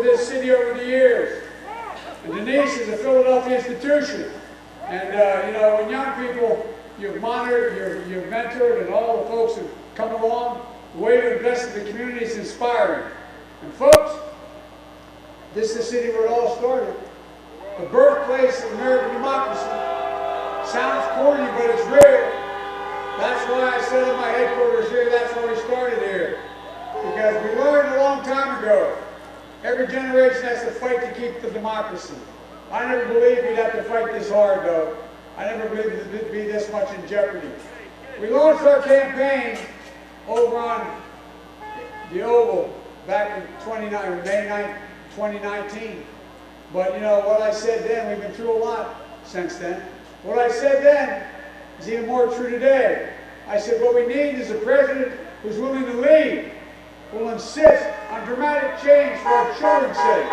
This city over the years. And Denise is a Philadelphia institution. And you know, when young people you've monitored, you've mentored, and all the folks have come along, the way to invest in the community is inspiring. And folks, this is the city where it all started. The birthplace of American democracy. Sounds corny, but it's real. That's why I said in my headquarters here, that's why we started here. Because we learned a long time ago, every generation has to fight to keep the democracy. I never believed we'd have to fight this hard, though. I never believed it'd be this much in jeopardy. We launched our campaign over on the Oval back in May 9th, 2019. But you know, what I said then, we've been through a lot since then. What I said then is even more true today. I said what we need is a president who's willing to lead, who will insist on dramatic change for our children's sake.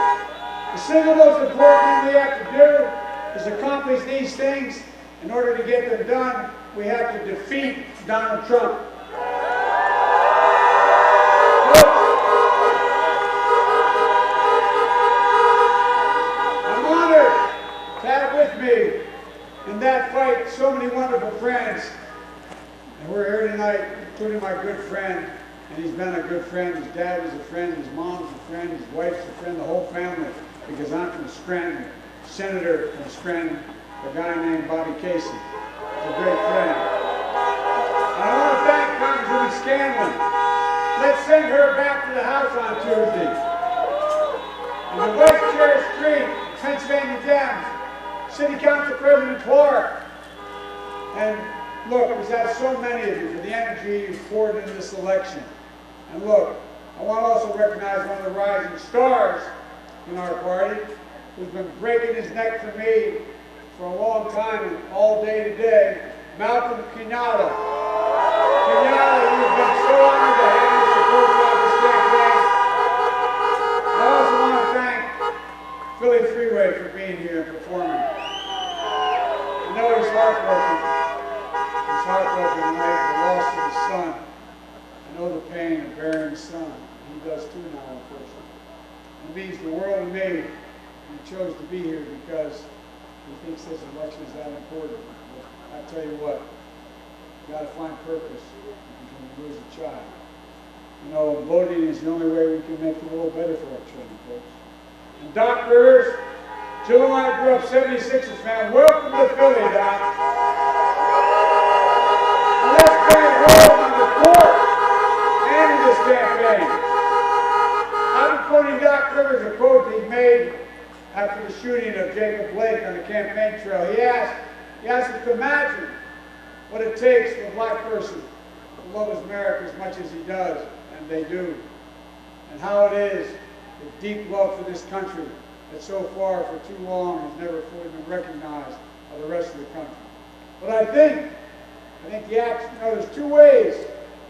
The single most important thing we have to do is accomplish these things. In order to get them done, we have to defeat Donald Trump. I'm honored to have with me in that fight so many wonderful friends. And we're here tonight, including my good friend, and he's been a good friend. His dad was a friend, his mom's a friend, his wife's a friend, the whole family, because I'm from Scranton, senator from Scranton, a guy named Bobby Casey. He's a great friend. And I want to thank Congresswoman Scanlon. Let's send her back to the House on Tuesday. And the Vice Chair Street, Pennsylvania Dems, City Council President Clark. And look, we've had so many of you for the energy you've poured into this election. And look, I want to also recognize one of the rising stars in our party, who's been breaking his neck for me for a long time and all day today, Malcolm Kenyatta. Kenyatta, you've been so honored to have your support throughout this campaign. I also want to thank Philly Freeway for being here and performing. I know he's heartbroken. He's heartbroken tonight for the loss of his son. I know the pain of burying his son. He does too now, unfortunately. It means the world to me. He chose to be here because he thinks this election is that important. But I tell you what, you got to find purpose when you lose a child. You know, voting is the only way we can make the world better for our children, folks. And doctors, Jill and I grew up 76ers fan. Welcome to Philly, Doc. And let's bring it home on the court and in this campaign. I've been quoting Doc Rivers, a quote he made after the shooting of Jacob Blake on the campaign trail. He asked us to imagine what it takes for a black person to love America as much as he does, and they do. And how it is the deep love for this country that so far for too long has never fully been recognized by the rest of the country. But I think the action, you know, there's two ways.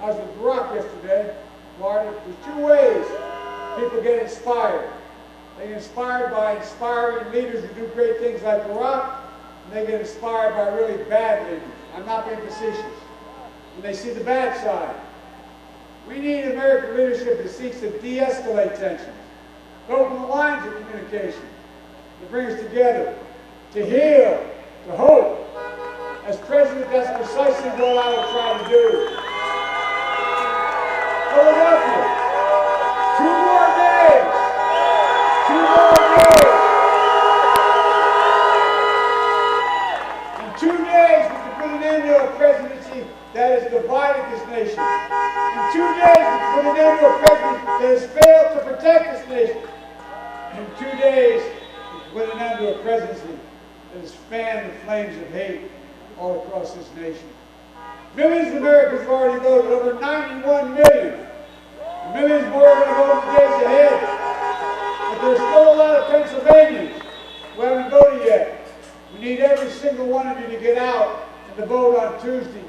I was with Barack yesterday, Florida. There's two ways people get inspired. They get inspired by inspiring leaders who do great things like Barack, and they get inspired by really bad leaders. I'm not being facetious. And they see the bad side. We need American leadership that seeks to de-escalate tensions, to open the lines of communication, to bring us together, to heal, to hope. As president, that's precisely what I will try to do. Philadelphia, 2 more days. 2 more days. In 2 days, we can put an end to a presidency that has divided this nation. In 2 days, we can put an end to a presidency that has failed to protect this nation. In 2 days, we can put an end to a presidency that has fanned the flames of hate all across this nation. Millions of Americans have already voted, over 91 million. Millions more are going to vote in the days ahead. But there's still a lot of Pennsylvanians who haven't voted yet. We need every single one of you to get out and to vote on Tuesday.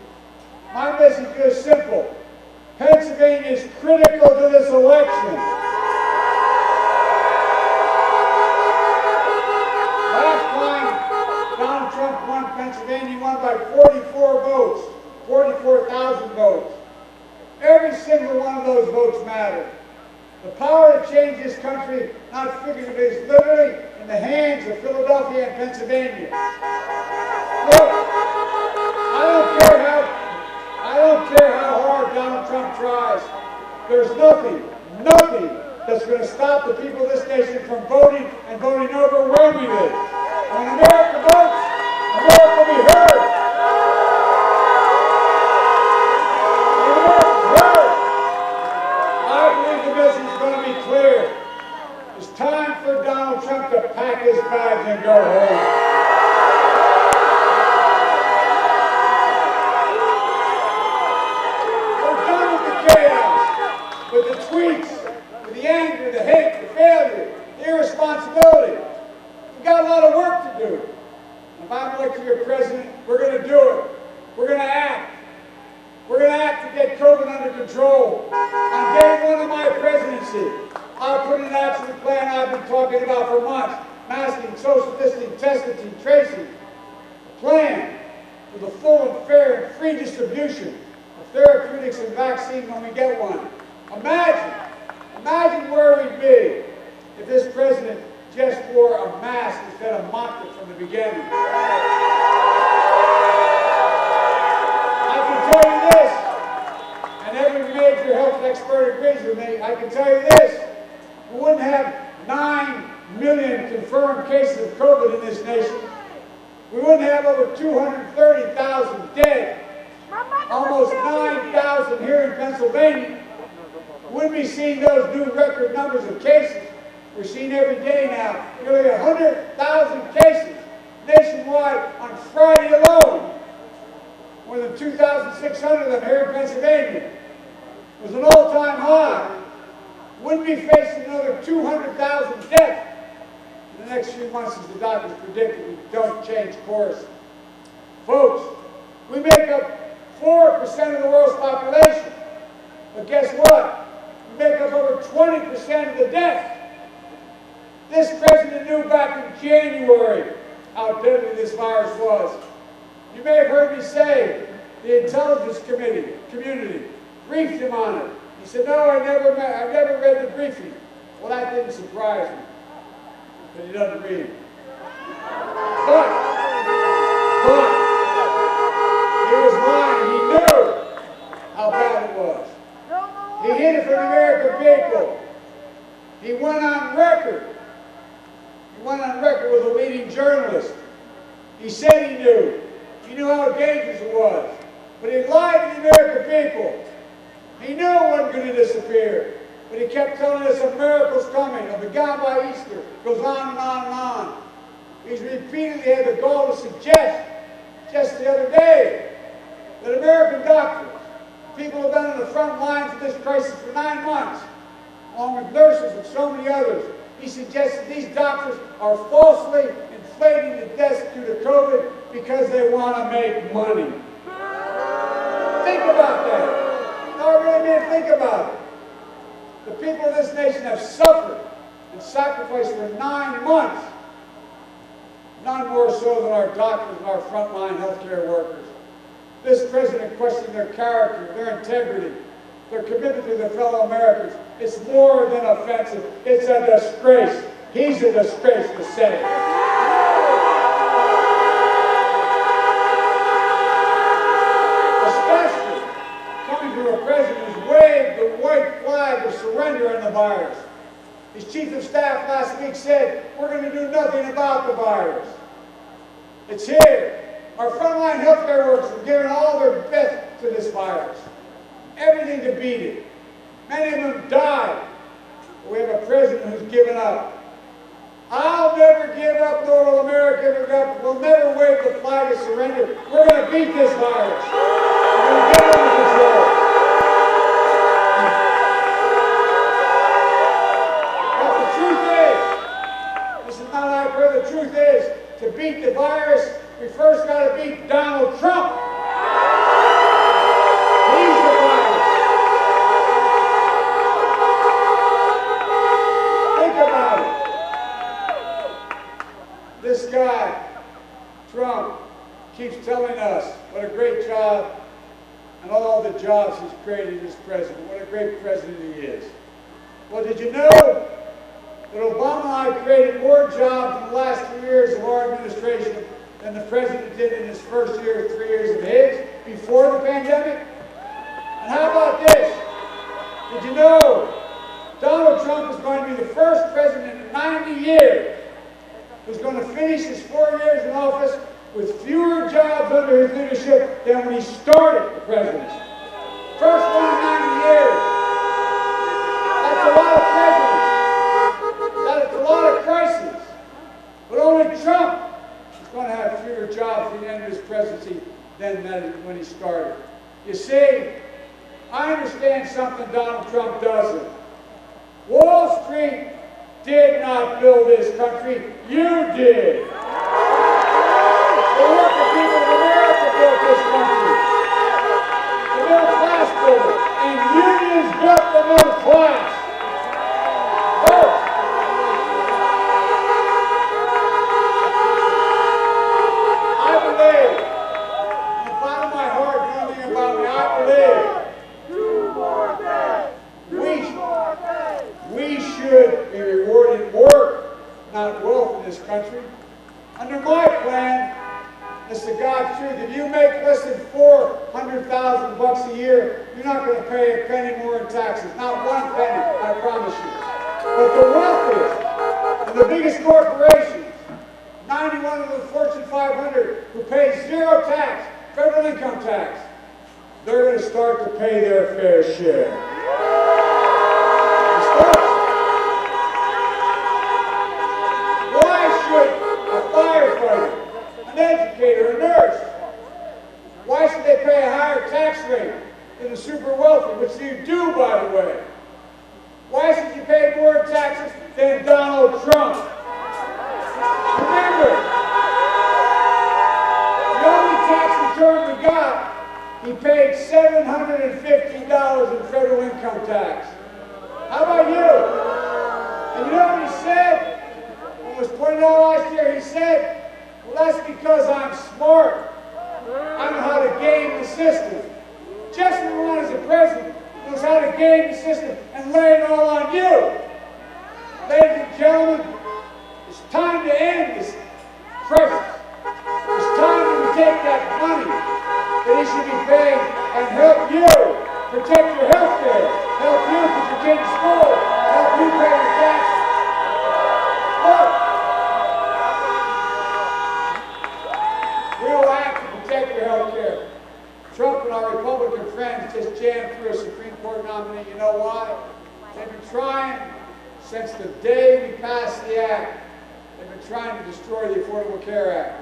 My message is simple. Pennsylvania is critical to this election. Last time Donald Trump won Pennsylvania, he won by 44 votes, 44,000 votes. Every single one of those votes matter. The power to change this country, not figuratively, is literally in the hands of Philadelphia and Pennsylvania. Look, I don't care how hard Donald Trump tries. There's nothing that's going to stop the people of this nation from voting and voting overwhelmingly. When America votes, America will be heard. When America's heard, I believe the message is going to be clear. It's time for Donald Trump to pack his bags and go home. With the tweets, with the anger, the hate, the failure, the irresponsibility. We've got a lot of work to do. If I'm elected your president, we're going to do it. We're going to act. We're going to act to get COVID under control. On day one of my presidency, I'll put in action the plan I've been talking about for months. Masking, social distancing, testing, tracing. A plan for the full and fair and free distribution of therapeutics and vaccines when we get one. Imagine where we'd be if this president just wore a mask instead of mocked it from the beginning. I can tell you this, and every major health expert agrees with me, I can tell you this, we wouldn't have 9 million confirmed cases of COVID in this nation. We wouldn't have over 230,000 dead, almost 9,000 here in Pennsylvania. Wouldn't be seeing those new record numbers of cases we're seeing every day now. Nearly 100,000 cases nationwide on Friday alone. More than 2,600 of them here in Pennsylvania. It was an all-time high. Wouldn't be facing another 200,000 deaths in the next few months as the doctors predict if we don't change course. Folks, we make up 4% of the world's population. But guess what? We make up over 20% of the deaths. This president knew back in January how deadly this virus was. You may have heard me say the intelligence community briefed him on it. He said, no, I never read the briefing. Well, that didn't surprise me, because he doesn't read. But he was lying. He knew how bad it was. He hid it from the American people. He went on record. He went on record with a leading journalist. He said he knew. He knew how dangerous it was. But he lied to the American people. He knew it wasn't going to disappear. But he kept telling us a miracle's coming. It'll be gone by Easter. It goes on and on and on. He's repeatedly had the gall to suggest, just the other day, that American doctors, people who have been on the front lines of this crisis for 9 months, along with nurses and so many others, he suggested these doctors are falsely inflating the deaths due to COVID because they want to make money. Think about that. No, I really mean think about it. The people of this nation have suffered and sacrificed for 9 months. None more so than our doctors and our frontline healthcare workers. This president questioned their character, their integrity, their commitment to their fellow Americans. It's more than offensive. It's a disgrace. He's a disgrace to say. Especially coming from a president who's waved the white flag of surrender on the virus. His chief of staff last week said, we're going to do nothing about the virus. It's here. Our frontline healthcare workers have given all their best to this virus. Everything to beat it. Many of them died. But we have a president who's given up. I'll never give up, nor will America ever give up. We'll never wave the flag of surrender. We're going to beat this virus. We're going to get it under control. But the truth is, this is not hyperbole, the truth is, to beat the virus, we first got to beat Donald Trump. He's the virus. Think about it. This guy, Trump, keeps telling us what a great job and all the jobs he's created as president. What a great president he is. Well, did you know that Obama and I created more jobs in the last 3 years of our administration than the president did in his first year, 3 years of his, before the pandemic? And how about this? Did you know Donald Trump is going to be the first president in 90 years who's going to finish his 4 years in office with fewer jobs under his leadership than when he started the presidency? First one in 90 years. That's a lot of presidents. That's a lot of crises. But only Trump is going to have fewer jobs at the end of his presidency than when he started. You see, I understand something Donald Trump doesn't. Wall Street did not build this country. You did. The working people of America built this country. The middle class built it. And unions built the middle class. Folks, I believe, in the bottom of my heart, you know anything about me, I believe we should be rewarding work, not wealth in this country. Under my plan, this is God's truth. If you make less than $400,000 a year, you're not going to pay a penny more in taxes. Not one penny, I promise you. But the wealthiest and the biggest corporations, 91 of the Fortune 500, who pay zero tax, federal income tax, they're going to start to pay their fair share. Why should a firefighter, an educator, a nurse, why should they pay a higher tax rate than the super wealthy, which you do, by the way? Why should you pay more in taxes than Donald Trump? Remember, the only tax return we got, he paid $750 in federal income tax. How about you? And you know what he said? When it was pointed out last year, he said, well, that's because I'm smart. I know how to game the system. Just as one as a president knows how to game the system and lay it all on you. Ladies and gentlemen, it's time to end this crisis. It's time to take that money that he should be paying and help you protect your health care, help you put your kids in school, help you pay your taxes. Look, we will act to protect your health care. Trump and our Republican friends just jammed through a Supreme Court nominee. You know why? They've been trying since the day we passed the act. They've been trying to destroy the Affordable Care Act.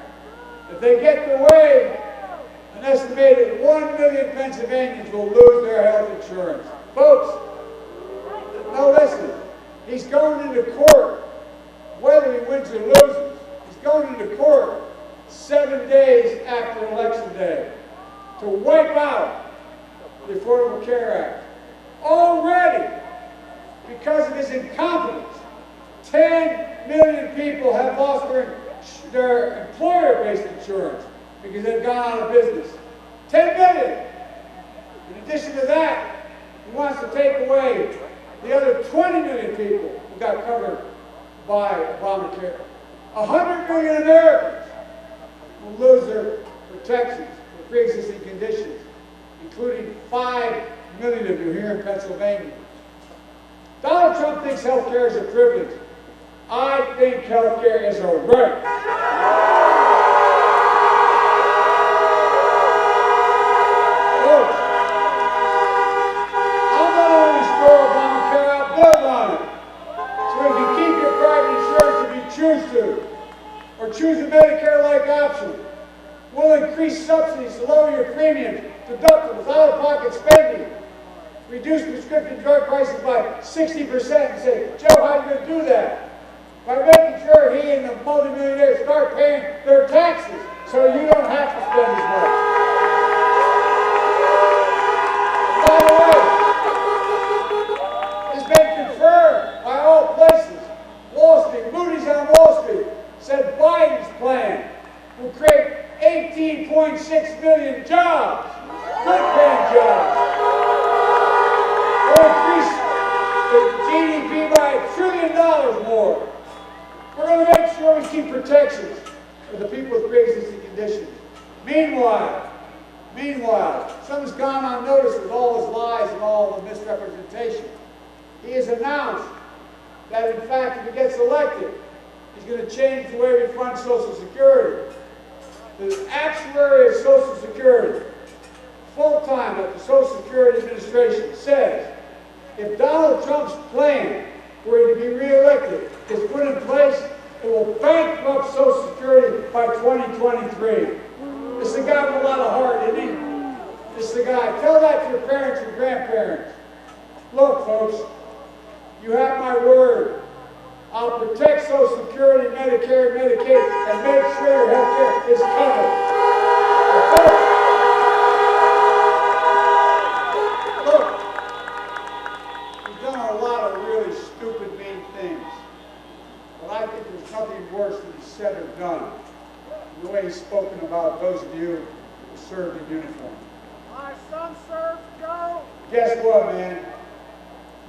If they get their way, an estimated 1 million Pennsylvanians will lose their health insurance. Folks, no, listen. He's going into court, whether he wins or loses. He's going into court 7 days after Election Day to wipe out the Affordable Care Act. Already, because of his incompetence, 10 million people have lost their employer-based insurance because they've gone out of business. 10 million. In addition to that, he wants to take away the other 20 million people who got covered by Obamacare. 100 million Americans will lose their protections for pre-existing conditions, including 5 million of you here in Pennsylvania. Donald Trump thinks health care is a privilege. I think health care is a right. Folks, I'm not only restore Obamacare, I'll build on it. So you can keep your private insurance if you choose to, or choose a Medicare-like option. We'll increase subsidies to lower your premiums, deductibles, out-of-pocket spending, reduce prescription drug prices by 60% and say, Joe, how are you going to do that? By making sure he and the multimillionaires start paying their taxes so you don't have to spend as much. By the way, it's been confirmed by all places. Wall Street, Moody's on Wall Street said Biden's plan will create 18.6 million jobs, good paying jobs. Will increase the GDP provide $1 trillion more. We're going to make sure we keep protections for the people with pre-existing conditions. Meanwhile, someone's gone unnoticed with all his lies and all the misrepresentation. He has announced that, in fact, if he gets elected, he's going to change the way we fund Social Security. The actuary of Social Security, full-time at the Social Security Administration, says if Donald Trump's plan were to be re-elected is put in place, it will bankrupt Social Security by 2023. This is a guy with a lot of heart, isn't he? This is the guy. Tell that to your parents and grandparents. Look, folks, you have my word. I'll protect Social Security, Medicare, Medicaid, and make sure your health care is covered. Look, he's done a lot of really stupid, mean things. But I think there's nothing worse than he's said or done. The way he's spoken about those of you who served in uniform. My son served, Joe. Guess what, man?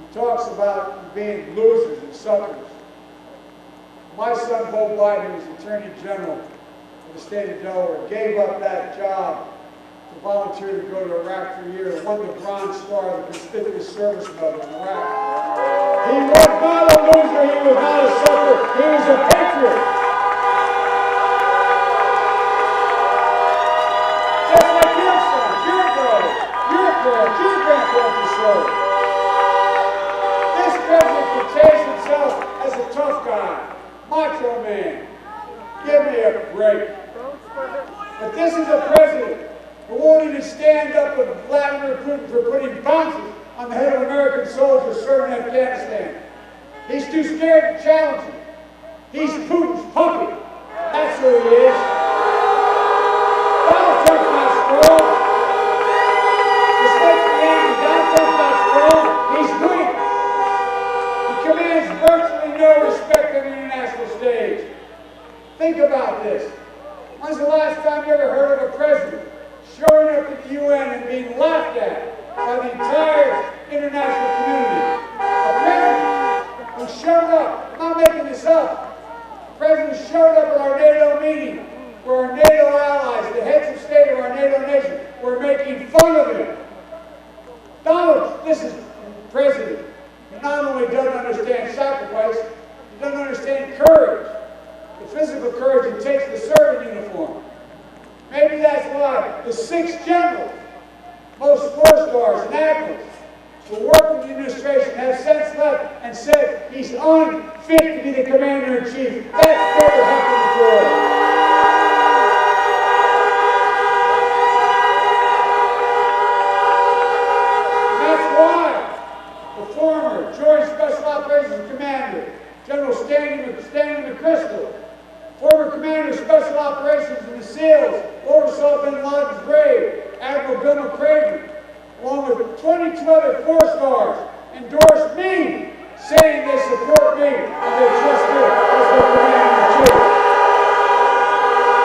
He talks about being losers and suckers. My son, Bo Biden, was Attorney General of the state of Delaware, gave up that job to volunteer to go to Iraq for a year, won the Bronze Star, the Conspicuous Service Medal in Iraq. He was not a loser, he was not a sucker, he was a patriot. Just like your son, your brother, your parents, your grandparents served. This president portrays himself as a tough guy. Macho man. Give me a break. But this is a president who won't even stand up with Vladimir Putin for putting bounties on the head of American soldiers serving in Afghanistan. He's too scared to challenge him. He's Putin's puppy. That's who he is. Donald Trump's not strong. Despite the name, Donald Trump's not strong. He's weak. He commands virtually no respect on the international stage. Think about this. When's the last time you ever heard of a president showing up at the UN and being laughed at by the entire international community? A president who showed up, I'm not making this up, a president who showed up at our NATO meeting where our NATO allies, the heads of state of our NATO nation, were making fun of him. Donald, this is a president who not only doesn't understand sacrifice, he doesn't understand courage. The physical courage it takes to serve in uniform. Maybe that's why the 6 generals, most 4-stars and admirals, who worked in the administration have since left and said he's unfit to be the commander-in-chief. That's never happened before. And that's why the former Joint Special Operations Commander, General Stanley McChrystal, former Commander of Special Operations in the SEALs, oversaw bin Laden's grave, Admiral Bill McCraven, along with 22 other 4-stars, endorsed me, saying they support me and they trust me as their commander-in-chief.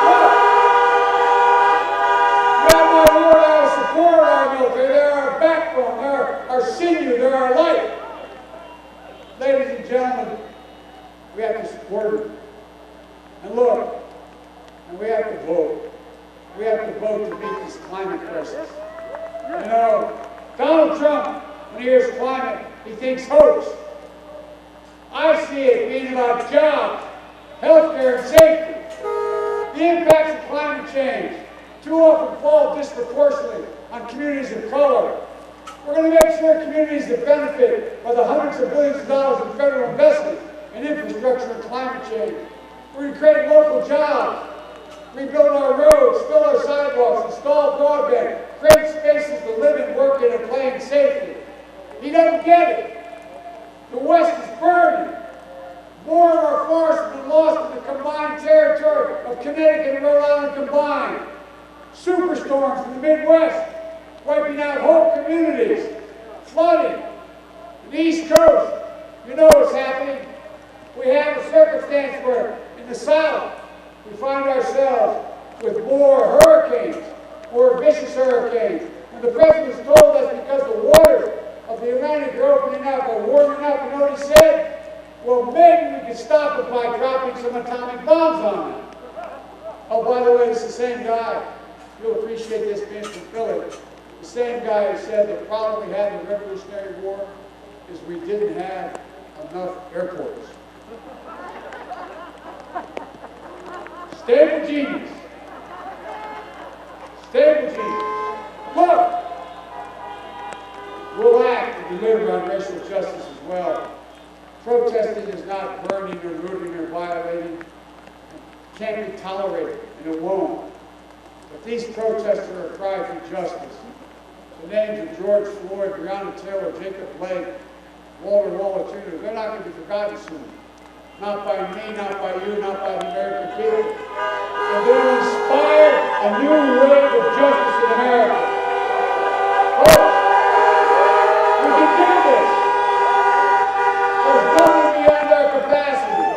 Look, you have my word, I will support our military. They're our backbone, they're our sinew, they're our life. Ladies and gentlemen, we have to support them. And look, and we have to vote. We have to vote to beat this climate crisis. You know, Donald Trump, when he hears climate, he thinks hoax. I see it being about jobs, healthcare, and safety. The impacts of climate change too often fall disproportionately on communities of color. We're going to make sure communities that benefit by the hundreds of billions of dollars in federal investment in infrastructure and climate change. We're going to create local jobs, rebuild our roads, fill our sidewalks, install broadband, create spaces to live and work in and play in safety. He doesn't get it. The West is burning. More of our forests have been lost in the combined territory of Connecticut and Rhode Island combined. Superstorms in the Midwest, wiping out whole communities, flooding. On the East Coast, you know what's happening. We have a circumstance where in the South, we find ourselves with more hurricanes, more vicious hurricanes. And the president has told us because the waters of the Atlantic are opening up, are warming up, you know what he said? Well, maybe we could stop it by dropping some atomic bombs on them. Oh, by the way, it's the same guy. You'll appreciate this being from Philly. The same guy who said the problem we had in the Revolutionary War is we didn't have enough airports. Stable genius. Stable genius. Look, we'll act and deliver on racial justice as well. Protesting is not burning or looting or violating. It can't be tolerated, and it won't. But these protests are a cry for justice. The names of George Floyd, Breonna Taylor, Jacob Blake, Walter Waller Jr., they're not going to be forgotten soon. Not by me, not by you, not by the American people. And they'll inspire a new wave of justice in America. Folks, we can do this. There's nothing beyond our capacity.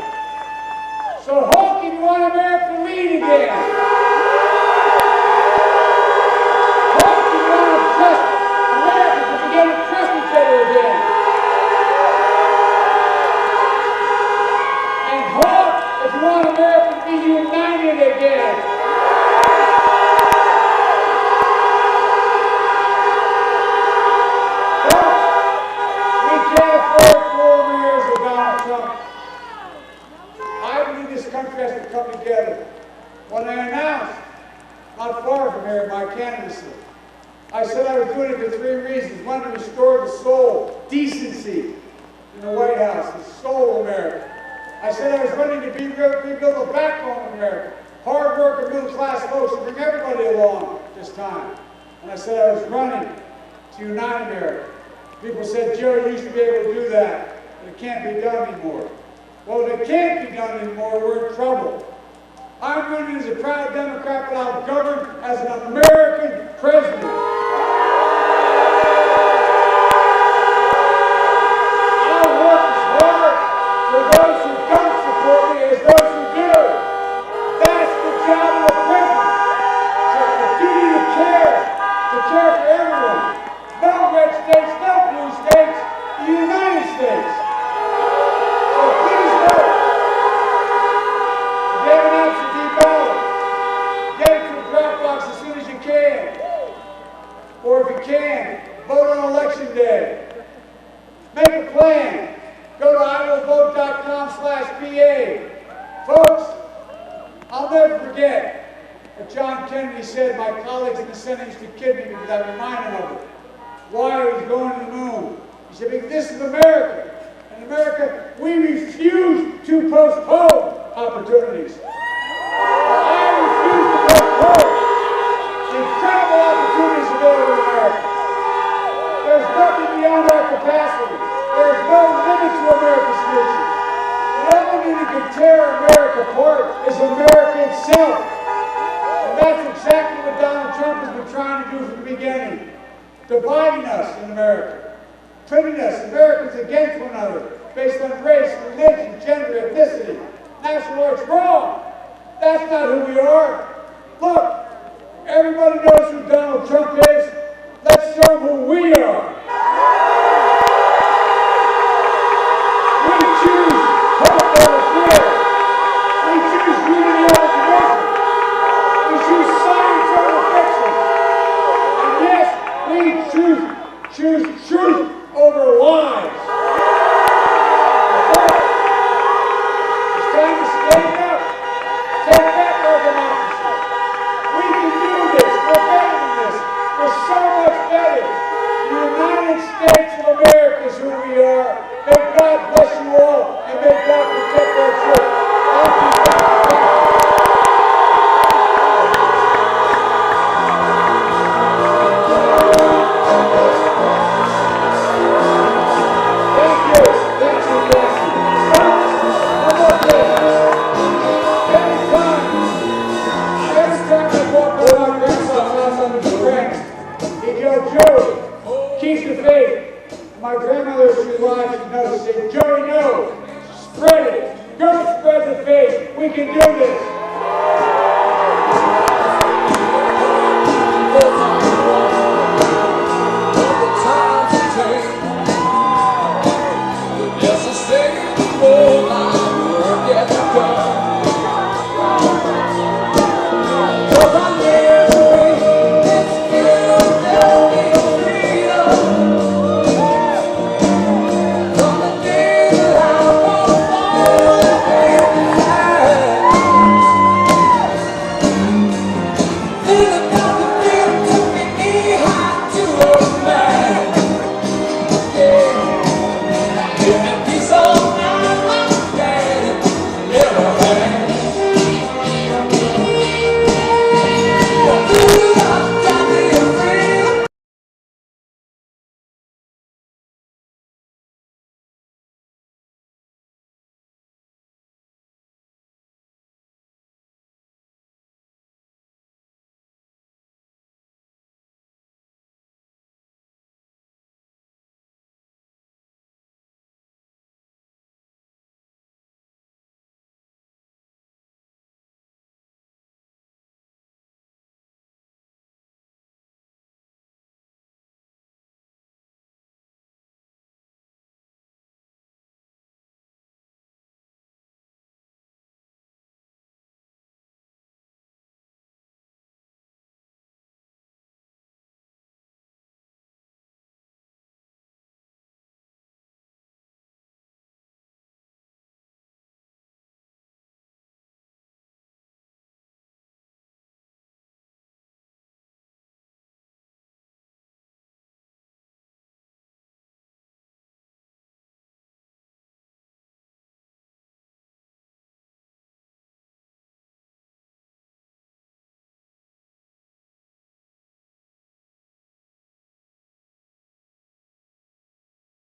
So hope you want America to lead again. Hope you want to trust America to begin to trust each other again. And hope if you want America to be united again. We can't afford 4 mayors of Donald Trump. I believe this country has to come together. When I announced, not far from here, my candidacy, I said I was doing it for 3 reasons. One, to restore the soul, decency in the White House, the soul of America. I said I was running to rebuild the backbone of America, hard working middle-class folks, and bring everybody along this time. And I said I was running to unite America. People said, Joe, you used to be able to do that, but it can't be done anymore. Well, if it can't be done anymore, we're in trouble. I'm running as a proud Democrat, but I'll govern as an American president. I'll work as hard for those who don't support me as those who do. That's the job of a president. A duty to care for everyone. No red states, no blue states, the United States. So please vote. If you have an absentee ballot, get it to the drop box as soon as you can. Or if you can, vote on election day. Make a plan. Go to iwillvote.com/PA. Folks, I'll never forget what John Kennedy said. My colleagues in the Senate used to kid me because I remind them of it. Why he was going to the moon. He said, because this is America. In America, we refuse to postpone opportunities. I refuse to postpone the incredible opportunities available in America. There's nothing beyond our capacity. There's no limit to America's future. The only thing that can tear America apart is America itself. And that's exactly what Donald Trump has been trying to do from the beginning. Dividing us in America. Pitting us, Americans, against one another based on race, religion, gender, ethnicity, national origin. Wrong! That's not who we are. Look, everybody knows who Donald Trump is. Let's show them who we are. We choose hope over fear. We choose unity over division. We choose science over fiction. And yes, we choose truth over lies. It's time to stand up. Take back our democracy. We can do this. We're better than this. We're so much better. The United States of America is who we are. May God bless you all, and may God protect our children. Keep the faith. My grandmother, she was alive, she knows, said, Joey, no, spread it. Go spread the faith. We can do this.